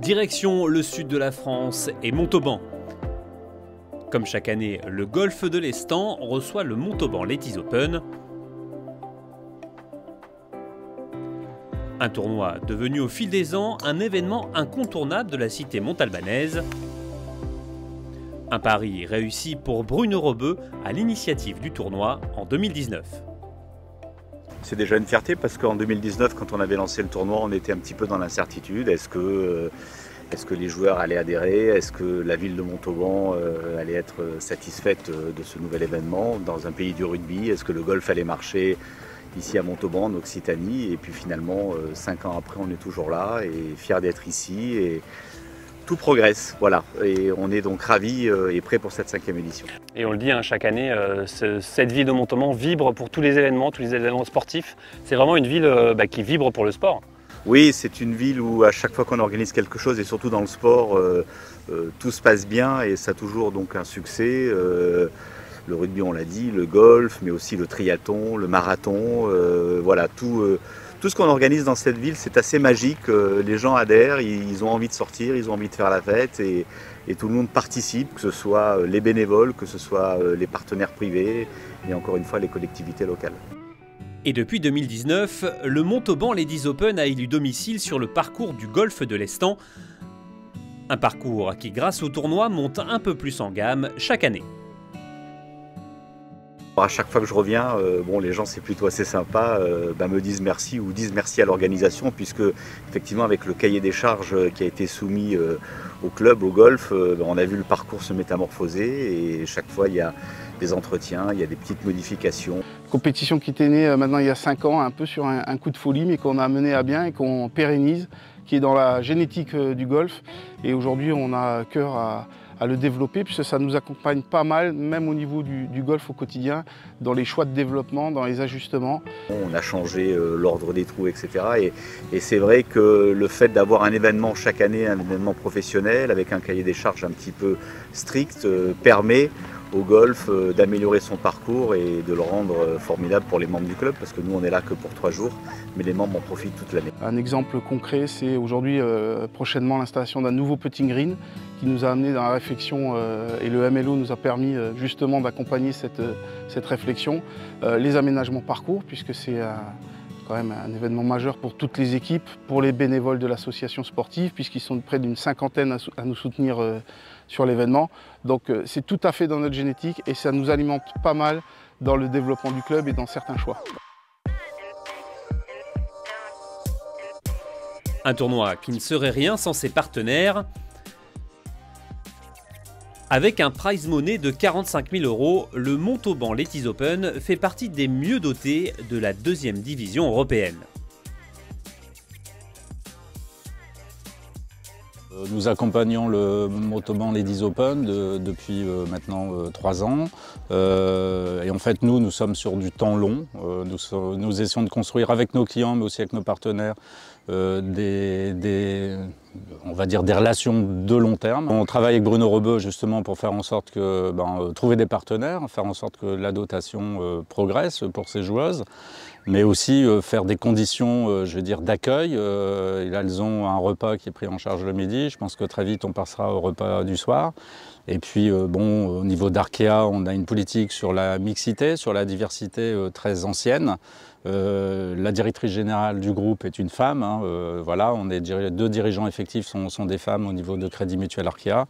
Direction le sud de la France et Montauban. Comme chaque année, le golfe de l'Estan reçoit le Montauban Ladies Open. Un tournoi devenu au fil des ans un événement incontournable de la cité montalbanaise. Un pari réussi pour Bruno Rebeu à l'initiative du tournoi en 2019. C'est déjà une fierté parce qu'en 2019, quand on avait lancé le tournoi, on était un petit peu dans l'incertitude. Est-ce que les joueurs allaient adhérer? Est-ce que la ville de Montauban allait être satisfaite de ce nouvel événement dans un pays du rugby? Est-ce que le golf allait marcher ici à Montauban, en Occitanie? Et puis finalement, 5 ans après, on est toujours là et fiers d'être ici. Et tout progresse, voilà. Et on est donc ravis et prêts pour cette 5e édition. Et on le dit, chaque année, cette ville de Montauban vibre pour tous les événements sportifs. C'est vraiment une ville qui vibre pour le sport. Oui, c'est une ville où à chaque fois qu'on organise quelque chose, et surtout dans le sport, tout se passe bien et ça a toujours donc un succès. Le rugby, on l'a dit, le golf, mais aussi le triathlon, le marathon, voilà, tout ce qu'on organise dans cette ville, c'est assez magique. Les gens adhèrent, ils ont envie de sortir, ils ont envie de faire la fête et tout le monde participe, que ce soit les bénévoles, que ce soit les partenaires privés et encore une fois les collectivités locales. Et depuis 2019, le Montauban Ladies Open a élu domicile sur le parcours du golfe de l'Estan. Un parcours qui, grâce au tournoi, monte un peu plus en gamme chaque année. À chaque fois que je reviens, les gens, c'est plutôt assez sympa, me disent merci ou disent merci à l'organisation, puisque effectivement avec le cahier des charges qui a été soumis au club, au golf, on a vu le parcours se métamorphoser et chaque fois il y a des entretiens, il y a des petites modifications. Compétition qui était née maintenant il y a 5 ans, un peu sur un coup de folie, mais qu'on a mené à bien et qu'on pérennise, qui est dans la génétique du golf. Et aujourd'hui, on a à cœur à le développer, puisque ça nous accompagne pas mal, même au niveau du golf au quotidien, dans les choix de développement, dans les ajustements. On a changé l'ordre des trous, etc. Et c'est vrai que le fait d'avoir un événement chaque année, un événement professionnel, avec un cahier des charges un petit peu strict, permet au golf d'améliorer son parcours et de le rendre formidable pour les membres du club, parce que nous on est là que pour 3 jours, mais les membres en profitent toute l'année. Un exemple concret, c'est aujourd'hui prochainement l'installation d'un nouveau putting green qui nous a amené dans la réflexion et le MLO nous a permis justement d'accompagner cette réflexion. Les aménagements parcours, puisque c'est quand même un événement majeur pour toutes les équipes, pour les bénévoles de l'association sportive, puisqu'ils sont près d'une 50aine à nous soutenir sur l'événement. Donc c'est tout à fait dans notre génétique et ça nous alimente pas mal dans le développement du club et dans certains choix. Un tournoi qui ne serait rien sans ses partenaires. Avec un prize money de 45 000 €, le Montauban Ladies Open fait partie des mieux dotés de la 2e division européenne. Nous accompagnons le Montauban Ladies Open depuis maintenant 3 ans. Et en fait, nous sommes sur du temps long. Nous essayons de construire avec nos clients, mais aussi avec nos partenaires, on va dire des relations de long terme. On travaille avec Bruno Rebeu justement pour faire en sorte que trouver des partenaires, faire en sorte que la dotation progresse pour ces joueuses, mais aussi faire des conditions, je veux dire, d'accueil. Elles ont un repas qui est pris en charge le midi. Je pense que très vite on passera au repas du soir. Et puis au niveau d'Arkea, on a une politique sur la mixité, sur la diversité très ancienne. La directrice générale du groupe est une femme. Voilà, 2 dirigeants effectifs sont des femmes au niveau de Crédit Mutuel Arkea.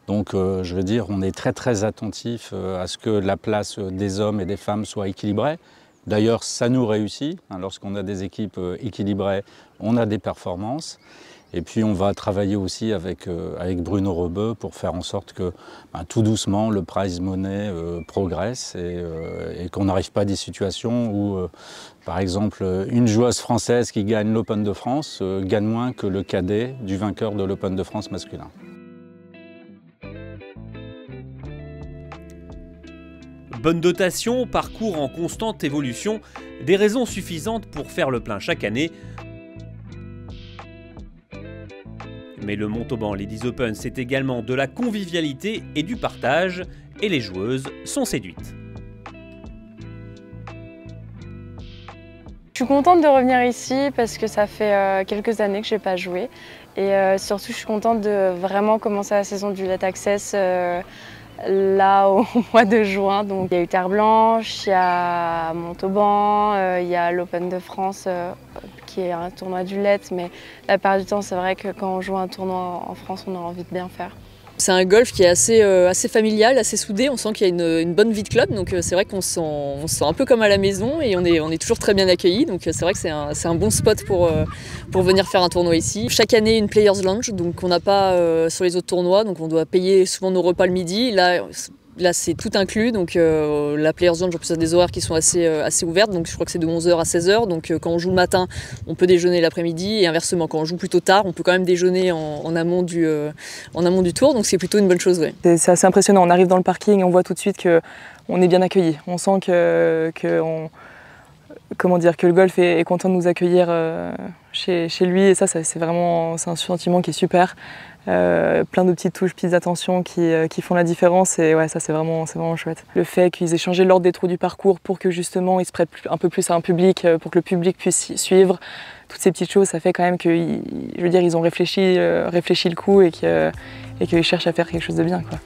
Donc je veux dire, on est très attentif à ce que la place des hommes et des femmes soit équilibrée. D'ailleurs, ça nous réussit. Lorsqu'on a des équipes équilibrées, on a des performances. Et puis on va travailler aussi avec Bruno Rebeu pour faire en sorte que tout doucement le prize money progresse et qu'on n'arrive pas à des situations où, par exemple, une joueuse française qui gagne l'Open de France gagne moins que le cadet du vainqueur de l'Open de France masculin. Bonne dotation, parcours en constante évolution, des raisons suffisantes pour faire le plein chaque année. Mais le Montauban Ladies Open, c'est également de la convivialité et du partage, et les joueuses sont séduites. Je suis contente de revenir ici parce que ça fait quelques années que je n'ai pas joué. Et surtout, je suis contente de vraiment commencer la saison du Let Access là au mois de juin. Donc, il y a eu Terre Blanche, il y a Montauban, il y a l'Open de France qui est un tournoi du Let. Mais la plupart du temps, c'est vrai que quand on joue un tournoi en France, on a envie de bien faire. C'est un golf qui est assez familial, assez soudé, on sent qu'il y a une bonne vie de club, donc c'est vrai qu'on se sent un peu comme à la maison et on est toujours très bien accueillis, donc c'est vrai que c'est un bon spot pour venir faire un tournoi ici. Chaque année une Players Lounge, donc on n'a pas sur les autres tournois, donc on doit payer souvent nos repas le midi. Là c'est tout inclus, donc la Players Lounge en plus a des horaires qui sont assez ouvertes, donc je crois que c'est de 11h à 16h, donc quand on joue le matin on peut déjeuner l'après-midi et inversement quand on joue plutôt tard on peut quand même déjeuner en amont du tour, donc c'est plutôt une bonne chose. Ouais. C'est assez impressionnant, on arrive dans le parking et on voit tout de suite qu'on est bien accueillis, on sent que le golf est content de nous accueillir chez lui et ça c'est vraiment un sentiment qui est super. Plein de petites touches, petites attentions qui font la différence et ouais, ça c'est vraiment chouette. Le fait qu'ils aient changé l'ordre des trous du parcours pour que justement ils se prêtent un peu plus à un public, pour que le public puisse suivre, toutes ces petites choses, ça fait quand même qu'ils ont réfléchi le coup et qu'ils cherchent à faire quelque chose de bien, quoi.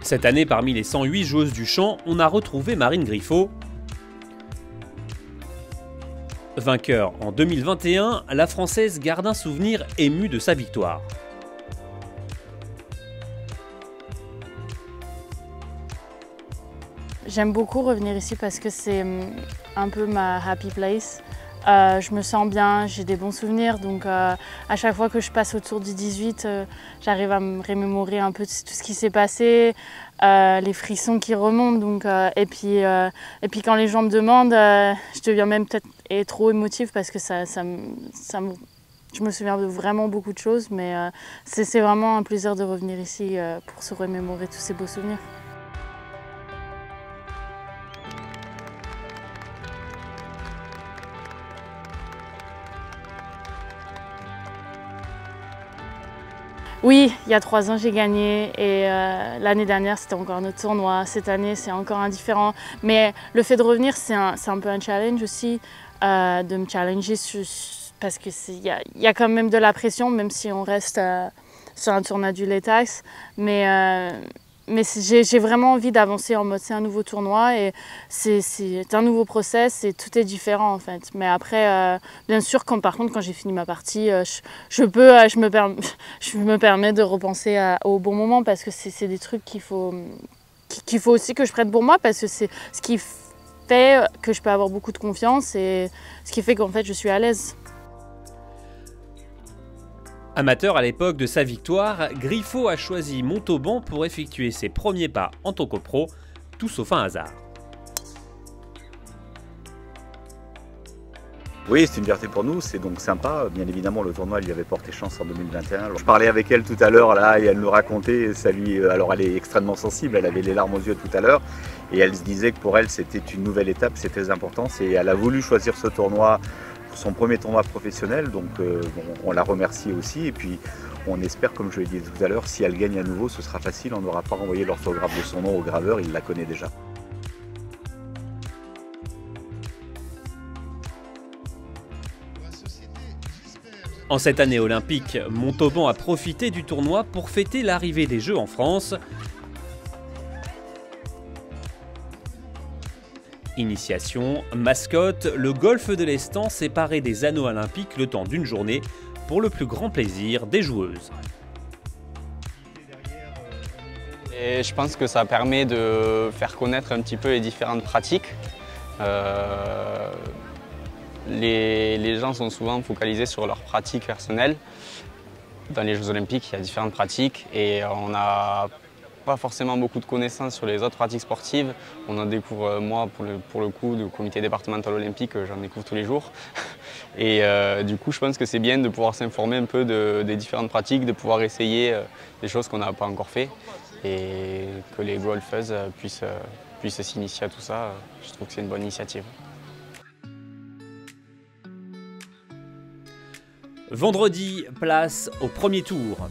Cette année, parmi les 108 joueuses du champ, on a retrouvé Marine Griffot. Vainqueur en 2021, la Française garde un souvenir ému de sa victoire. J'aime beaucoup revenir ici parce que c'est un peu ma happy place. Je me sens bien, j'ai des bons souvenirs, donc à chaque fois que je passe autour du 18, j'arrive à me remémorer un peu tout ce qui s'est passé, les frissons qui remontent. Donc, et puis quand les gens me demandent, je deviens même peut-être trop émotive parce que je me souviens de vraiment beaucoup de choses, mais c'est vraiment un plaisir de revenir ici pour se remémorer tous ces beaux souvenirs. Oui, il y a 3 ans j'ai gagné et l'année dernière c'était encore un autre tournoi. Cette année c'est encore un différent. Mais le fait de revenir c'est un peu un challenge aussi, de me challenger parce qu'il y a quand même de la pression même si on reste sur un tournoi du Let Access. Mais j'ai vraiment envie d'avancer en mode c'est un nouveau tournoi et c'est un nouveau process et tout est différent en fait. Mais après, bien sûr, par contre, quand j'ai fini ma partie, je me permets de repenser au bon moment parce que c'est des trucs qu'il faut aussi que je prenne pour moi parce que c'est ce qui fait que je peux avoir beaucoup de confiance et ce qui fait qu'en fait je suis à l'aise. Amateur à l'époque de sa victoire, Griffot a choisi Montauban pour effectuer ses premiers pas en tant que pro, tout sauf un hasard. Oui, c'est une fierté pour nous, c'est donc sympa. Bien évidemment, le tournoi lui avait porté chance en 2021. Alors, je parlais avec elle tout à l'heure là et elle nous racontait, alors elle est extrêmement sensible, elle avait les larmes aux yeux tout à l'heure et elle se disait que pour elle c'était une nouvelle étape, c'était très important et elle a voulu choisir ce tournoi. Son premier tournoi professionnel, donc on la remercie aussi et puis on espère, comme je l'ai dit tout à l'heure, si elle gagne à nouveau ce sera facile, on n'aura pas renvoyé l'orthographe de son nom au graveur, il la connaît déjà. En cette année olympique, Montauban a profité du tournoi pour fêter l'arrivée des Jeux en France. Initiation, mascotte, le golfe de l'Estang s'est paré des anneaux olympiques le temps d'une journée pour le plus grand plaisir des joueuses. Et je pense que ça permet de faire connaître un petit peu les différentes pratiques. Les gens sont souvent focalisés sur leurs pratiques personnelles. Dans les Jeux Olympiques, il y a différentes pratiques et on n'a pas forcément beaucoup de connaissances sur les autres pratiques sportives. On en découvre, moi, pour le coup, du comité départemental olympique, j'en découvre tous les jours. Et du coup, je pense que c'est bien de pouvoir s'informer un peu des différentes pratiques, de pouvoir essayer des choses qu'on n'a pas encore fait et que les golfeuses puissent s'initier à tout ça. Je trouve que c'est une bonne initiative. Vendredi, place au premier tour.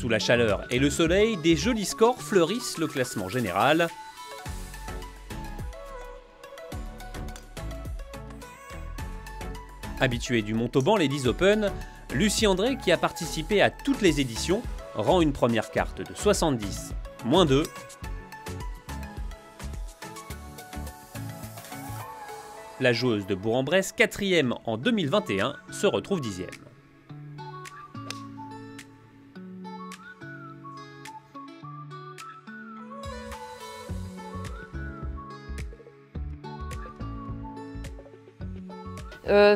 Sous la chaleur et le soleil, des jolis scores fleurissent le classement général. Habituée du Montauban Ladies Open, Lucie André, qui a participé à toutes les éditions, rend une première carte de 70, moins 2. La joueuse de Bourg-en-Bresse, 4e en 2021, se retrouve 10e.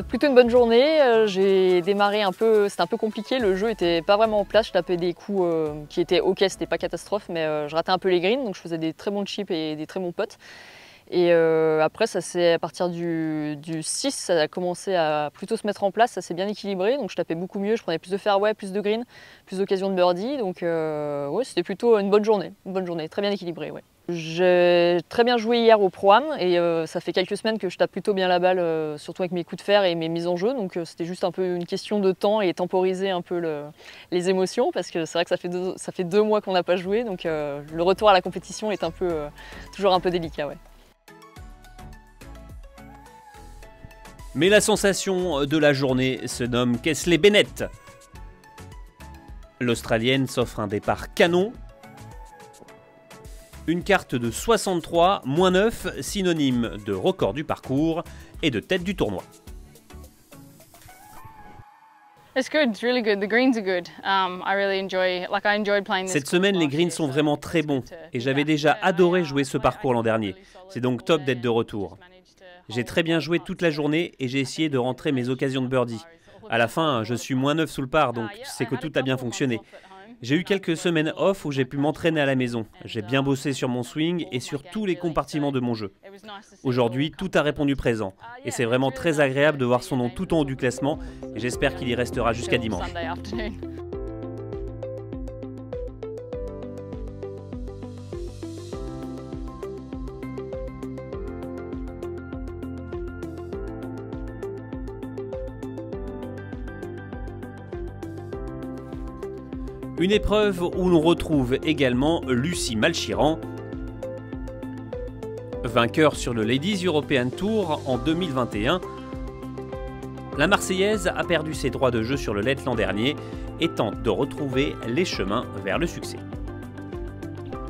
Plutôt une bonne journée, j'ai démarré un peu, c'était un peu compliqué, le jeu était pas vraiment en place, je tapais des coups qui étaient ok, c'était pas catastrophe, mais je ratais un peu les greens, donc je faisais des très bons chips et des très bons putts. Et après, ça c'est à partir du 6, ça a commencé à plutôt se mettre en place, ça s'est bien équilibré, donc je tapais beaucoup mieux, je prenais plus de fairway, plus de green, plus d'occasions de birdie, donc ouais, c'était plutôt une bonne journée, très bien équilibrée. Ouais. J'ai très bien joué hier au Pro-Am et ça fait quelques semaines que je tape plutôt bien la balle, surtout avec mes coups de fer et mes mises en jeu, donc c'était juste un peu une question de temps et temporiser un peu les émotions, parce que c'est vrai que ça fait 2 mois qu'on n'a pas joué, donc le retour à la compétition est toujours un peu délicat. Ouais. Mais la sensation de la journée se nomme Kesley Bennett. L'Australienne s'offre un départ canon. Une carte de 63, moins 9, synonyme de record du parcours et de tête du tournoi. Cette semaine, les greens sont vraiment très bons et j'avais déjà adoré jouer ce parcours l'an dernier. C'est donc top d'être de retour. J'ai très bien joué toute la journée et j'ai essayé de rentrer mes occasions de birdie. À la fin, je suis moins 9 sous le par, donc c'est que tout a bien fonctionné. J'ai eu quelques semaines off où j'ai pu m'entraîner à la maison. J'ai bien bossé sur mon swing et sur tous les compartiments de mon jeu. Aujourd'hui, tout a répondu présent. Et c'est vraiment très agréable de voir son nom tout en haut du classement. Et j'espère qu'il y restera jusqu'à dimanche. Une épreuve où l'on retrouve également Lucie Malchiran, vainqueur sur le Ladies European Tour en 2021. La Marseillaise a perdu ses droits de jeu sur le LET l'an dernier et tente de retrouver les chemins vers le succès.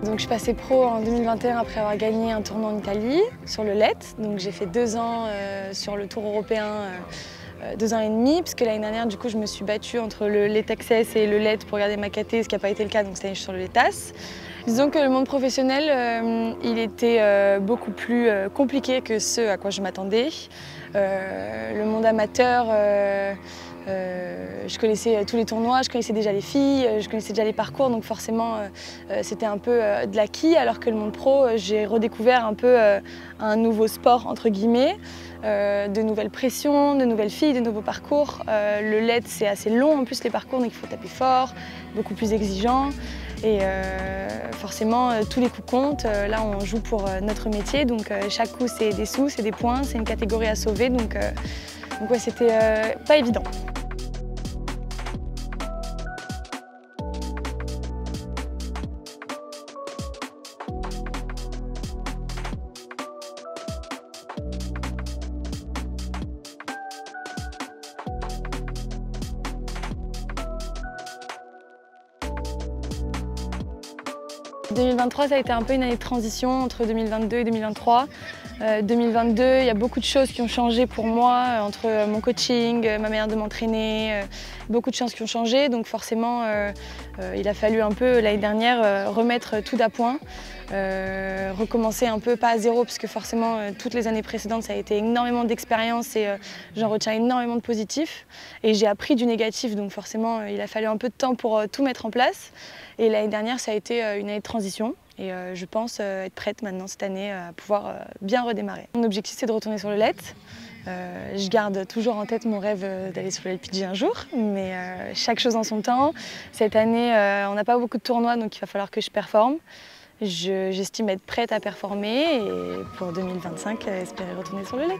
Donc je suis passée pro en 2021 après avoir gagné un tournoi en Italie sur le LET. Donc j'ai fait 2 ans sur le Tour européen. 2 ans et demi, puisque l'année dernière, du coup, je me suis battue entre le LET Access et le LET pour garder ma KT, ce qui n'a pas été le cas, donc cette année je suis sur le LETAS. Disons que le monde professionnel, il était beaucoup plus compliqué que ce à quoi je m'attendais. Le monde amateur, je connaissais tous les tournois, je connaissais déjà les filles, je connaissais déjà les parcours, donc forcément c'était un peu de l'acquis, alors que le monde pro, j'ai redécouvert un peu un nouveau sport, entre guillemets. De nouvelles pressions, de nouvelles filles, de nouveaux parcours. Le LED c'est assez long en plus les parcours, donc il faut taper fort, beaucoup plus exigeant. Et forcément tous les coups comptent. Là on joue pour notre métier, donc chaque coup c'est des sous, c'est des points, c'est une catégorie à sauver. Donc ouais, c'était pas évident. « 2023, ça a été un peu une année de transition entre 2022 et 2023. 2022, il y a beaucoup de choses qui ont changé pour moi, entre mon coaching, ma manière de m'entraîner, beaucoup de choses qui ont changé. Donc forcément, il a fallu un peu, l'année dernière, remettre tout à point, recommencer un peu, pas à zéro, parce que forcément, toutes les années précédentes, ça a été énormément d'expérience et j'en retiens énormément de positif. Et j'ai appris du négatif, donc forcément, il a fallu un peu de temps pour tout mettre en place. Et l'année dernière, ça a été une année de transition. Et je pense être prête maintenant cette année à pouvoir bien redémarrer. Mon objectif c'est de retourner sur le LET. Je garde toujours en tête mon rêve d'aller sur le LPG un jour, mais chaque chose en son temps. Cette année on n'a pas beaucoup de tournois donc il va falloir que je performe. J'estime être prête à performer et pour 2025 espérer retourner sur le LET.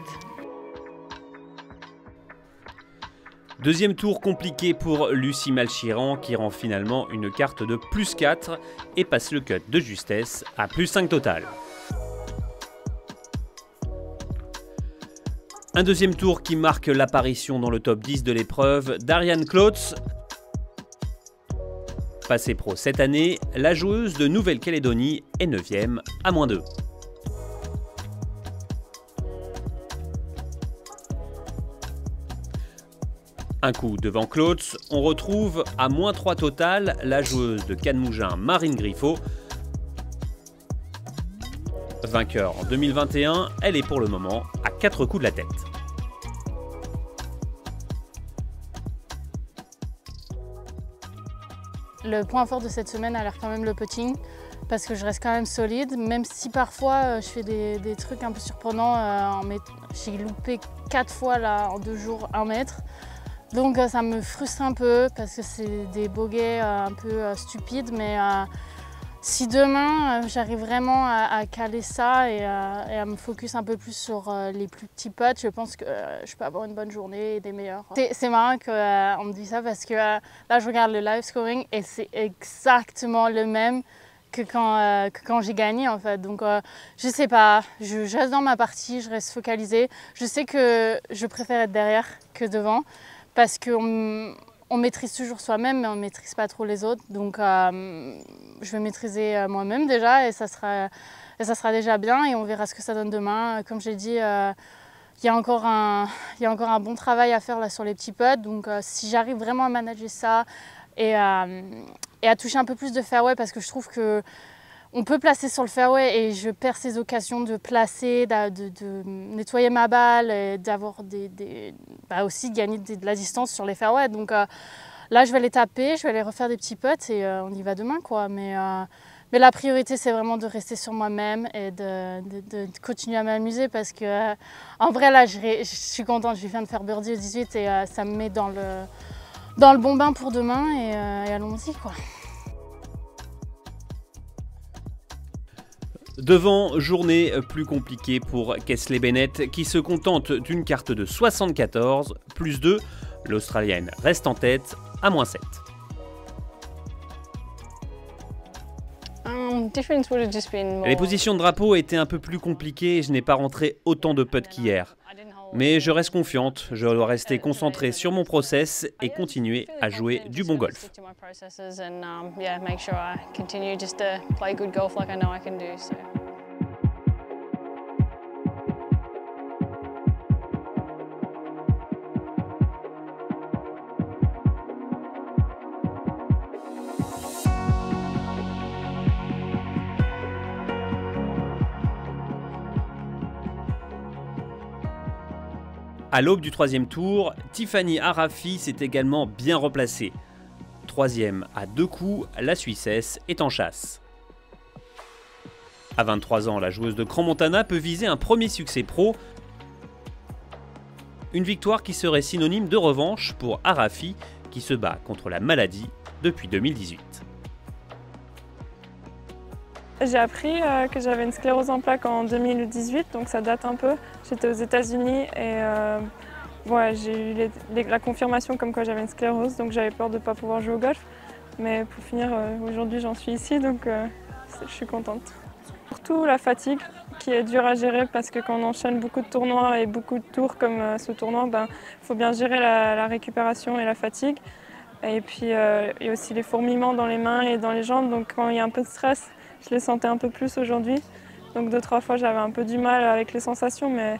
Deuxième tour compliqué pour Lucie Malchiran qui rend finalement une carte de +4 et passe le cut de justesse à +5 total. Un deuxième tour qui marque l'apparition dans le top 10 de l'épreuve d'Ariane Klotz. Passée pro cette année, la joueuse de Nouvelle-Calédonie est 9e à -2. Un coup devant Klotz, on retrouve à -3 total la joueuse de Cannes-Mougins Marine Griffo. Vainqueur en 2021, elle est pour le moment à 4 coups de la tête. Le point fort de cette semaine a l'air quand même le putting, parce que je reste quand même solide, même si parfois je fais des trucs un peu surprenants. J'ai loupé 4 fois là, en 2 jours 1 mètre. Donc ça me frustre un peu parce que c'est des bogeys un peu stupides, mais si demain j'arrive vraiment à caler ça et à me focus un peu plus sur les plus petits putts, je pense que je peux avoir une bonne journée et des meilleurs. C'est marrant qu'on me dise ça parce que là je regarde le live scoring et c'est exactement le même que quand j'ai gagné en fait. Donc je sais pas, je reste dans ma partie, je reste focalisée. Je sais que je préfère être derrière que devant. Parce qu'on maîtrise toujours soi-même, mais on ne maîtrise pas trop les autres. Donc je vais maîtriser moi-même déjà et ça sera déjà bien et on verra ce que ça donne demain. Comme j'ai dit, il y a encore un bon travail à faire là, sur les petits putts. Donc si j'arrive vraiment à manager ça et à toucher un peu plus de fairway, parce que je trouve que on peut placer sur le fairway et je perds ces occasions de placer, de nettoyer ma balle et d'avoir aussi gagner de la distance sur les fairways. Donc là, je vais les taper, je vais aller refaire des petits putts et on y va demain, quoi. Mais la priorité, c'est vraiment de rester sur moi-même et de continuer à m'amuser parce que en vrai, là, je suis contente. Je viens de faire birdie au 18 et ça me met dans le bon bain pour demain et allons-y, quoi. Devant, journée plus compliquée pour Kesley Bennett qui se contente d'une carte de 74, +2, l'Australienne reste en tête à -7. Les positions de drapeau étaient un peu plus compliquées et je n'ai pas rentré autant de putts qu'hier. Mais je reste confiante, je dois rester concentrée sur mon process et continuer à jouer du bon golf. À l'aube du 3e tour, Tiffany Arafi s'est également bien replacée. 3e à 2 coups, la Suissesse est en chasse. À 23 ans, la joueuse de Crans-Montana peut viser un premier succès pro. Une victoire qui serait synonyme de revanche pour Arafi, qui se bat contre la maladie depuis 2018. J'ai appris que j'avais une sclérose en plaques en 2018, donc ça date un peu. J'étais aux États-Unis et j'ai eu la confirmation comme quoi j'avais une sclérose, donc j'avais peur de ne pas pouvoir jouer au golf. Mais pour finir, aujourd'hui j'en suis ici, donc je suis contente. Surtout la fatigue qui est dure à gérer parce que quand on enchaîne beaucoup de tournois et beaucoup de tours comme ce tournoi, il faut bien gérer la récupération et la fatigue. Et puis il y a aussi les fourmillements dans les mains et dans les jambes, donc quand il y a un peu de stress, je les sentais un peu plus aujourd'hui. Donc 2-3 fois j'avais un peu du mal avec les sensations, mais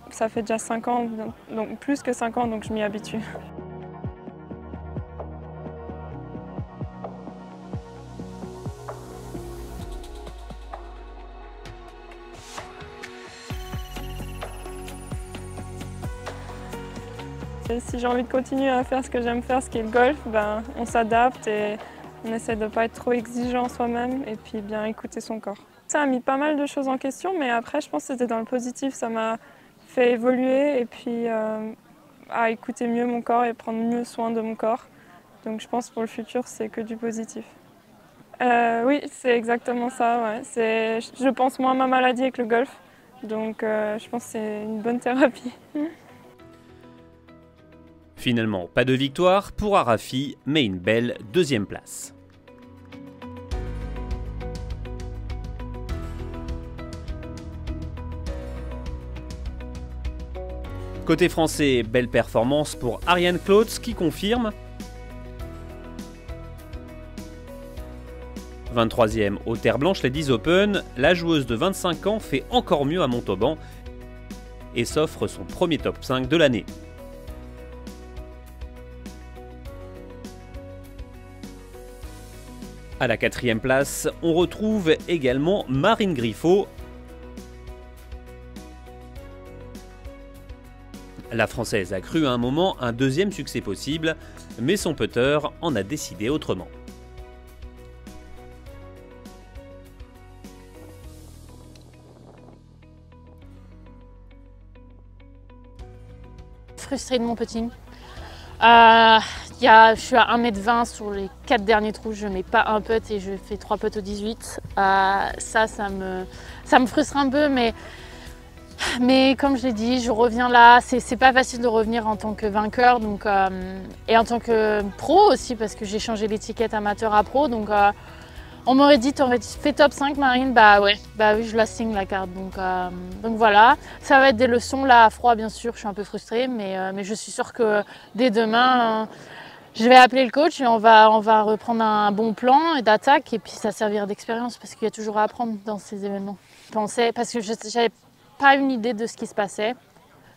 ça fait déjà 5 ans, donc plus que 5 ans, donc je m'y habitue. Et si j'ai envie de continuer à faire ce que j'aime faire, ce qui est le golf, on s'adapte et on essaie de ne pas être trop exigeant soi-même et puis bien écouter son corps. Ça a mis pas mal de choses en question, mais après je pense que c'était dans le positif, ça m'a fait évoluer et puis à écouter mieux mon corps et prendre mieux soin de mon corps. Donc je pense pour le futur c'est que du positif. Oui, c'est exactement ça. Ouais. Je pense moins à ma maladie avec le golf, donc je pense que c'est une bonne thérapie. Finalement, pas de victoire pour Arafi, mais une belle 2e place. Côté français, belle performance pour Ariane Klotz qui confirme. 23e aux Terres Blanches Ladies Open, la joueuse de 25 ans fait encore mieux à Montauban et s'offre son premier top 5 de l'année. À la 4e place, on retrouve également Marine Griffo. La Française a cru à un moment un 2e succès possible, mais son putter en a décidé autrement. Frustrée de mon putting. Je suis à 1,20 m sur les 4 derniers trous, je ne mets pas un putt et je fais 3 putts au 18. Ça me frustre un peu, mais comme je l'ai dit, je reviens là. C'est pas facile de revenir en tant que vainqueur donc, et en tant que pro aussi, parce que j'ai changé l'étiquette amateur à pro. Donc, on m'aurait dit, t'aurais fait top 5 Marine, bah oui, je la signe la carte. Donc voilà, ça va être des leçons là à froid bien sûr, je suis un peu frustrée, mais je suis sûre que dès demain, je vais appeler le coach et on va reprendre un bon plan d'attaque et puis ça servira d'expérience parce qu'il y a toujours à apprendre dans ces événements. Parce que j'avais pas une idée de ce qui se passait.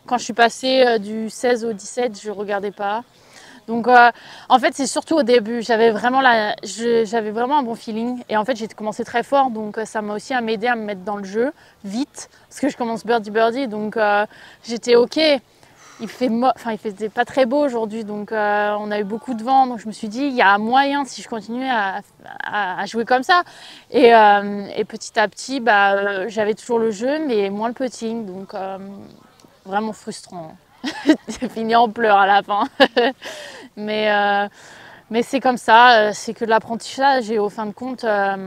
Quand je suis passée du 16 au 17, je regardais pas. Donc en fait c'est surtout au début, j'avais vraiment un bon feeling et en fait j'ai commencé très fort donc ça m'a aussi aidé à me mettre dans le jeu vite parce que je commence birdie donc j'étais ok. Il faisait pas très beau aujourd'hui donc on a eu beaucoup de vent donc je me suis dit il y a moyen si je continuais à jouer comme ça et petit à petit j'avais toujours le jeu mais moins le putting donc vraiment frustrant. J'ai fini en pleurs à la fin. mais c'est comme ça, c'est que de l'apprentissage et au fin de compte, là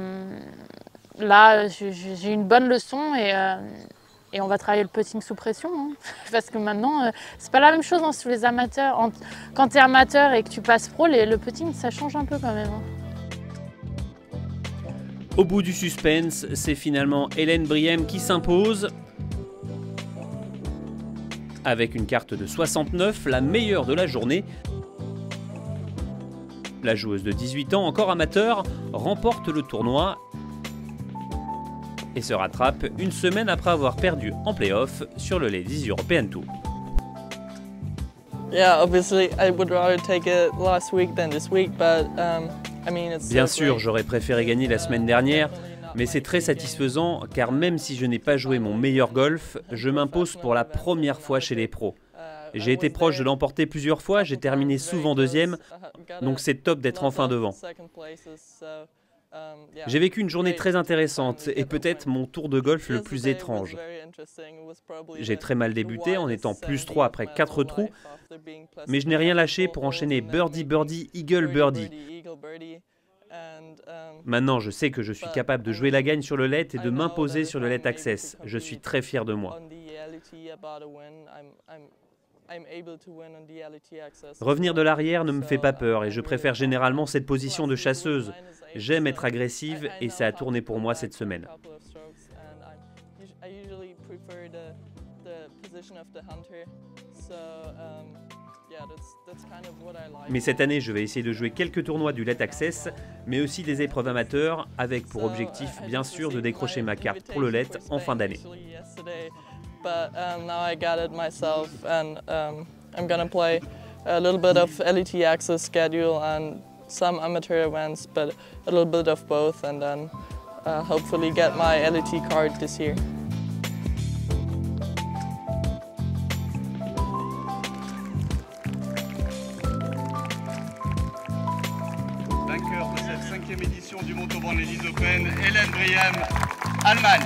j'ai une bonne leçon et on va travailler le putting sous pression. Hein. Parce que maintenant, c'est pas la même chose hein, sous les amateurs. Quand tu es amateur et que tu passes pro, le putting ça change un peu quand même. Hein. Au bout du suspense, c'est finalement Hélène Briem qui s'impose. Avec une carte de 69, la meilleure de la journée. La joueuse de 18 ans, encore amateur, remporte le tournoi et se rattrape une semaine après avoir perdu en play-off sur le Ladies European Tour. Bien sûr, j'aurais préféré gagner la semaine dernière, mais c'est très satisfaisant car même si je n'ai pas joué mon meilleur golf, je m'impose pour la première fois chez les pros. J'ai été proche de l'emporter plusieurs fois, j'ai terminé souvent 2e, donc c'est top d'être enfin devant. J'ai vécu une journée très intéressante et peut-être mon tour de golf le plus étrange. J'ai très mal débuté en étant +3 après 4 trous, mais je n'ai rien lâché pour enchaîner birdie, birdie, eagle, birdie. Maintenant, je sais que je suis capable de jouer la gagne sur le let et de m'imposer sur le let access. Je suis très fier de moi. Revenir de l'arrière ne me fait pas peur et je préfère généralement cette position de chasseuse. J'aime être agressive et ça a tourné pour moi cette semaine. Mais cette année, je vais essayer de jouer quelques tournois du Let Access, mais aussi des épreuves amateurs, avec pour objectif, bien sûr, de décrocher ma carte pour le Let en fin d'année. But now I got it myself and I'm gonna play a little bit of LET access schedule and some amateur events, but a little bit of both and then hopefully get my LET card this year. Vainqueur de cette 5e édition du Montauban Ladies Open, Hélène Briem, Allemagne.